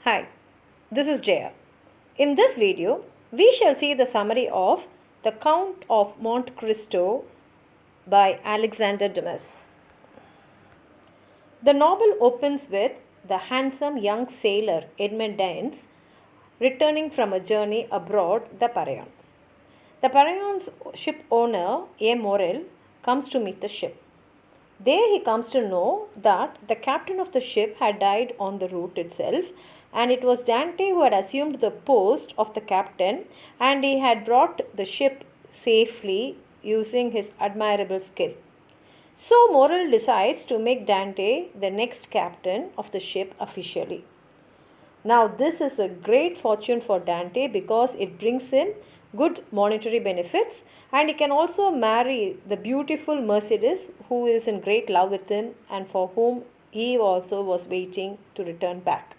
Hi, this is Jaya. In this video, we shall see the summary of The Count of Monte Cristo by Alexandre Dumas. The novel opens with the handsome young sailor Edmund Dance returning from a journey abroad the Parian. The Parian's ship owner, A. Morel, comes to meet the ship. There he comes to know that the captain of the ship had died on the route itself, and it was Dante who had assumed the post of the captain, and he had brought the ship safely using his admirable skill. So Morel decides to make Dante the next captain of the ship officially. Now this is a great fortune for Dante because it brings him good monetary benefits, and he can also marry the beautiful Mercedes who is in great love with him and for whom he also was waiting to return back.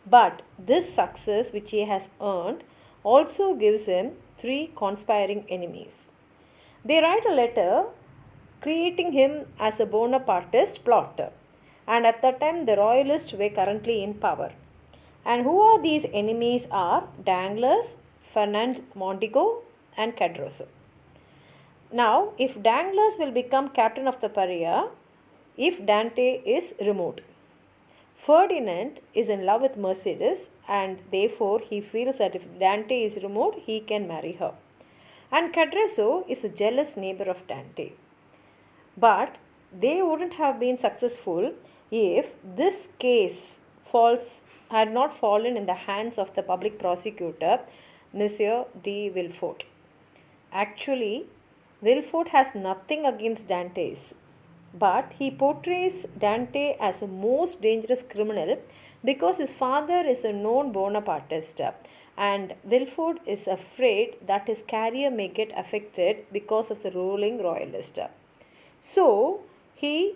But this success which he has earned also gives him three conspiring enemies. They write a letter creating him as a Bonapartist plotter, and at that time the royalists were currently in power. And who are these enemies are Danglars, Fernand Mondigo and Catresso. Now, if Danglars will become captain of the Paria, if Dante is removed. Ferdinand is in love with Mercedes, and therefore he feels that if Dante is removed, he can marry her. And Catresso is a jealous neighbor of Dante. But they wouldn't have been successful if this case had not fallen in the hands of the public prosecutor, Monsieur de Villefort. Actually, Villefort has nothing against Dante's, but he portrays Dante as a most dangerous criminal because his father is a known Bonapartist, and Villefort is afraid that his career may get affected because of the ruling royalist. So, he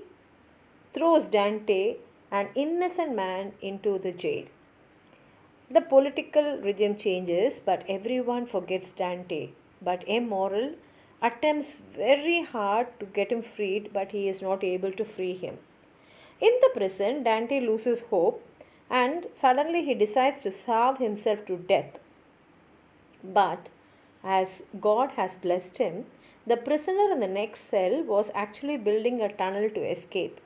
throws Dante, an innocent man, into the jail. The political regime changes, but everyone forgets Dante. But M. Morel attempts very hard to get him freed, but he is not able to free him. In the prison, Dante loses hope, and suddenly he decides to starve himself to death. But as God has blessed him, the prisoner in the next cell was actually building a tunnel to escape.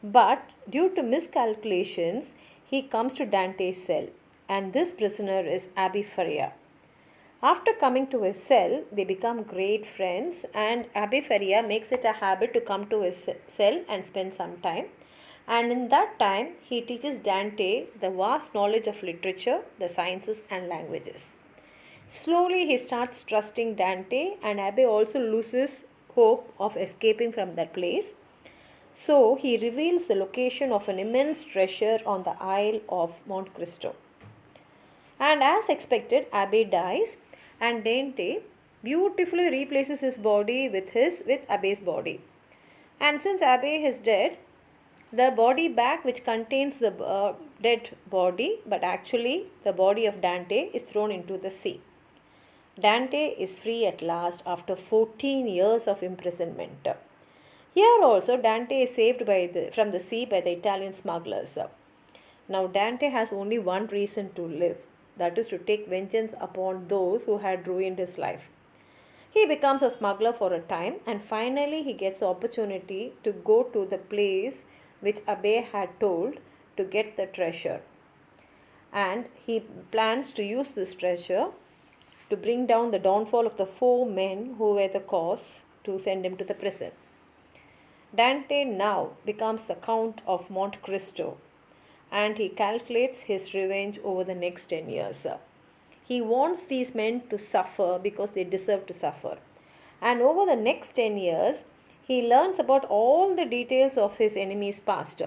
But due to miscalculations, he comes to Dante's cell, and this prisoner is Abbe Faria. After coming to his cell, they become great friends, and Abbe Faria makes it a habit to come to his cell and spend some time. And in that time, he teaches Dante the vast knowledge of literature, the sciences, and languages. Slowly, he starts trusting Dante, and Abbe also loses hope of escaping from that place. So, he reveals the location of an immense treasure on the Isle of Monte Cristo. And as expected, Abbe dies, and Dante beautifully replaces his body with Abbe's body. And since Abbe is dead, the body bag which contains the dead body, but actually the body of Dante, is thrown into the sea. Dante is free at last after 14 years of imprisonment. Here also Dante is saved from the sea by the Italian smugglers. Now Dante has only one reason to live, that is to take vengeance upon those who had ruined his life. He becomes a smuggler for a time, and finally he gets the opportunity to go to the place which Abbe had told to get the treasure. And he plans to use this treasure to bring down the downfall of the 4 men who were the cause to send him to the prison. Dante now becomes the Count of Monte Cristo, and he calculates his revenge over the next 10 years. He wants these men to suffer because they deserve to suffer. And over the next 10 years, he learns about all the details of his enemy's past.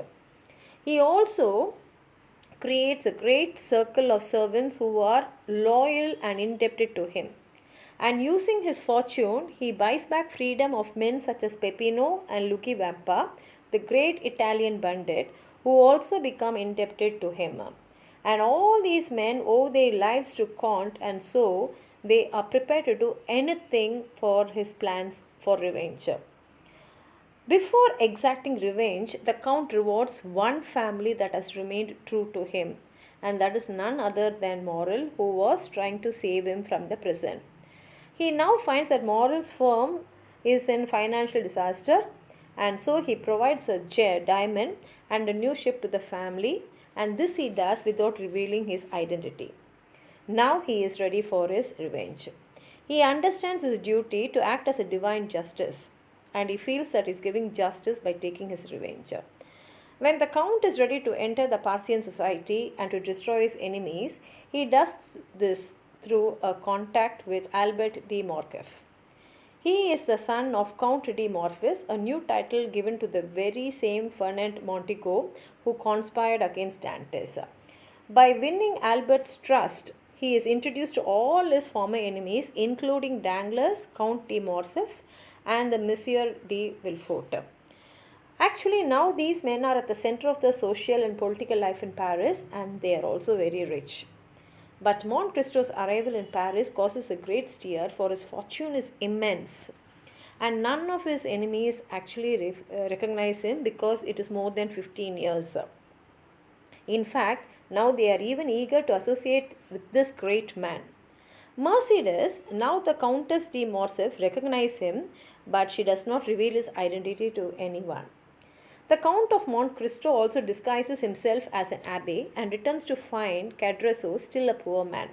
He also creates a great circle of servants who are loyal and indebted to him. And using his fortune, he buys back freedom of men such as Peppino and Lucky Vampa, the great Italian bandit, who also become indebted to him. And all these men owe their lives to COUNTE, and so they are prepared to do anything for his plans for revenge. Before exacting revenge, the Count rewards one family that has remained true to him. and that is none other than Morrel, who was trying to save him from the prison. He now finds that Morrel's firm is in financial disaster, and so he provides a diamond and a new ship to the family, and this he does without revealing his identity. Now he is ready for his revenge. He understands his duty to act as a divine justice, and he feels that he is giving justice by taking his revenge. When the Count is ready to enter the Parthian society and to destroy his enemies, he does this through a contact with Albert de Morcerf. He is the son of Count de Morcerf, a new title given to the very same Fernand Montigo who conspired against Dantes. By winning Albert's trust, he is introduced to all his former enemies, including Danglars, Count de Morcerf, and the Monsieur de Villefort. Actually, now these men are at the center of the social and political life in Paris, and they are also very rich. But Monte Cristo's arrival in Paris causes a great stir, for his fortune is immense, and none of his enemies actually recognize him because it is more than 15 years. In fact, now they are even eager to associate with this great man. Mercedes, now the Countess de Morcerf, recognizes him, but she does not reveal his identity to anyone. The Count of Monte Cristo also disguises himself as an abbé and returns to find Catresso still a poor man.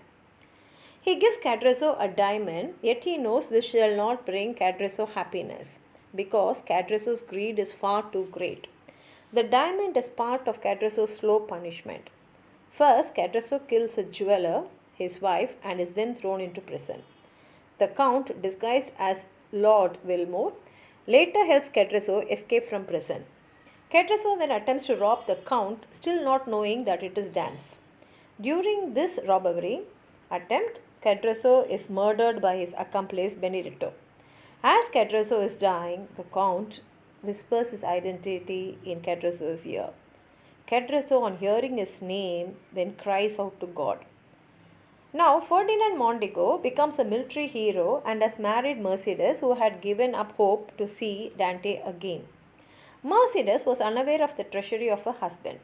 He gives Catresso a diamond, yet he knows this shall not bring Catresso happiness, because Catresso's greed is far too great. The diamond is part of Catresso's slow punishment. First, Catresso kills a jeweler, his wife, and is then thrown into prison. The Count, disguised as Lord Wilmore, later helps Catresso escape from prison. Catresso then attempts to rob the Count, still not knowing that it is Dantes. During this robbery attempt, Catresso is murdered by his accomplice Benedetto. As Catresso is dying, the Count whispers his identity in Catresso's ear. Catresso, on hearing his name, then cries out to God. Now, Ferdinand Mondego becomes a military hero and has married Mercedes, who had given up hope to see Dante again. Mercedes was unaware of the treachery of her husband.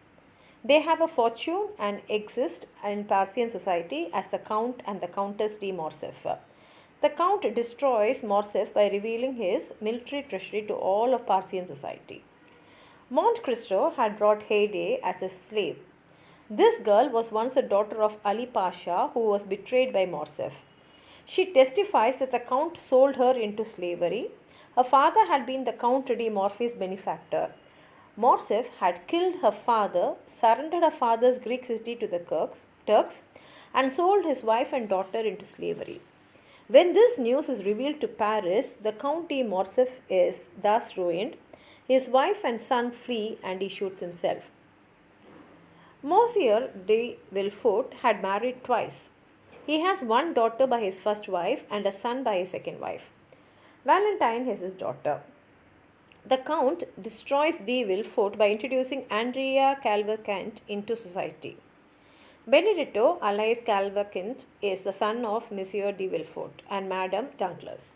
They have a fortune and exist in Parthian society as the Count and the Countess de Morcerf. The Count destroys Morcerf by revealing his military treachery to all of Parthian society. Monte Cristo had brought Haydée as a slave. This girl was once a daughter of Ali Pasha, who was betrayed by Morcerf. She testifies that the Count sold her into slavery. Her father had been the Count de Morcerf's benefactor. Morcerf had killed her father, surrendered her father's Greek city to the Turks, and sold his wife and daughter into slavery. When this news is revealed to Paris, the Count de Morcerf is thus ruined. His wife and son flee and he shoots himself. Monsieur de Villefort had married twice. He has one daughter by his first wife and a son by his second wife. Valentine is his daughter. The Count destroys de Villefort by introducing Andrea Cavalcanti into society. Benedetto, alias Cavalcanti, is the son of Monsieur de Villefort and Madame Danglars.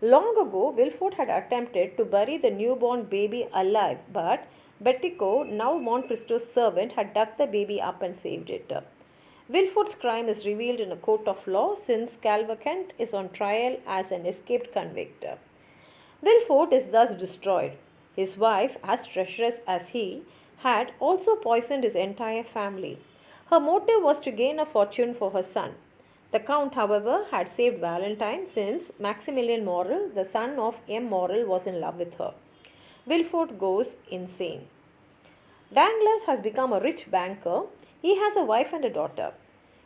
Long ago, Villefort had attempted to bury the newborn baby alive, but Bertico, now Monte Cristo's servant, had dug the baby up and saved it. Villefort's crime is revealed in a court of law, since Cavalcanti is on trial as an escaped convict. Villefort is thus destroyed. His wife, as treacherous as he, had also poisoned his entire family. Her motive was to gain a fortune for her son. The Count, however, had saved Valentine, since Maximilian Morrel, the son of M. Morrel, was in love with her. Villefort goes insane. Danglars has become a rich banker. He has a wife and a daughter.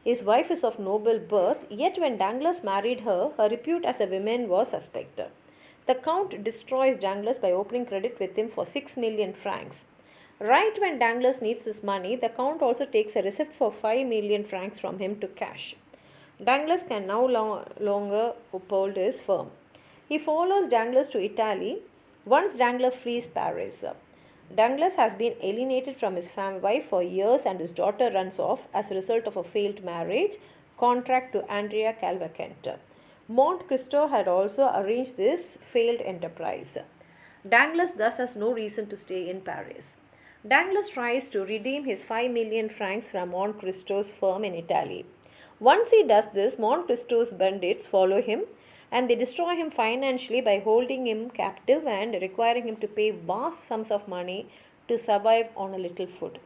His wife is of noble birth, yet when Danglars married her, her repute as a woman was suspected. The Count destroys Danglars by opening credit with him for 6 million francs. Right when Danglars needs this money, the Count also takes a receipt for 5 million francs from him to cash. Danglars can now longer uphold his firm. He follows Danglars to Italy once Danglars flees Paris. Danglars has been alienated from his wife for years, and his daughter runs off as a result of a failed marriage contract to Andrea Cavalcanti. Monte Cristo had also arranged this failed enterprise. Danglars thus has no reason to stay in Paris. Danglars tries to redeem his 5 million francs from Monte Cristo's firm in Italy. Once he does this, Monte Cristo's bandits follow him and they destroy him financially by holding him captive and requiring him to pay vast sums of money to survive on a little food.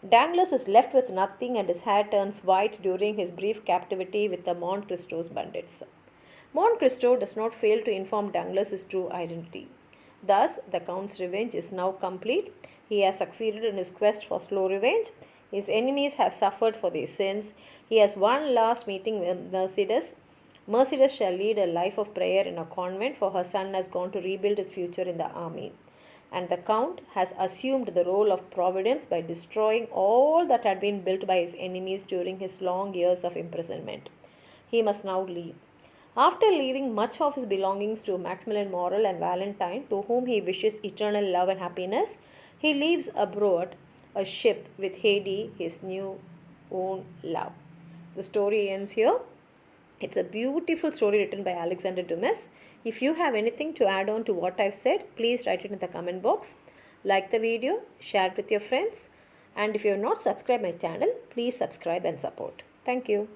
Danglars is left with nothing and his hair turns white during his brief captivity with the Monte Cristo's bandits. Monte Cristo does not fail to inform Danglars his true identity. Thus, the Count's revenge is now complete. He has succeeded in his quest for slow revenge. His enemies have suffered for their sins. He has one last meeting with Mercedes. Mercedes shall lead a life of prayer in a convent, for her son has gone to rebuild his future in the army. And the Count has assumed the role of Providence by destroying all that had been built by his enemies during his long years of imprisonment. He must now leave. After leaving much of his belongings to Maximilian Morrel and Valentine, to whom he wishes eternal love and happiness, he leaves abroad a ship with Haydée, his new own love. The story ends here. It's a beautiful story written by Alexandre Dumas. If you have anything to add on to what I've said, please write it in the comment box. Like the video, share it with your friends, and if you have not subscribed my channel, please subscribe and support. Thank you.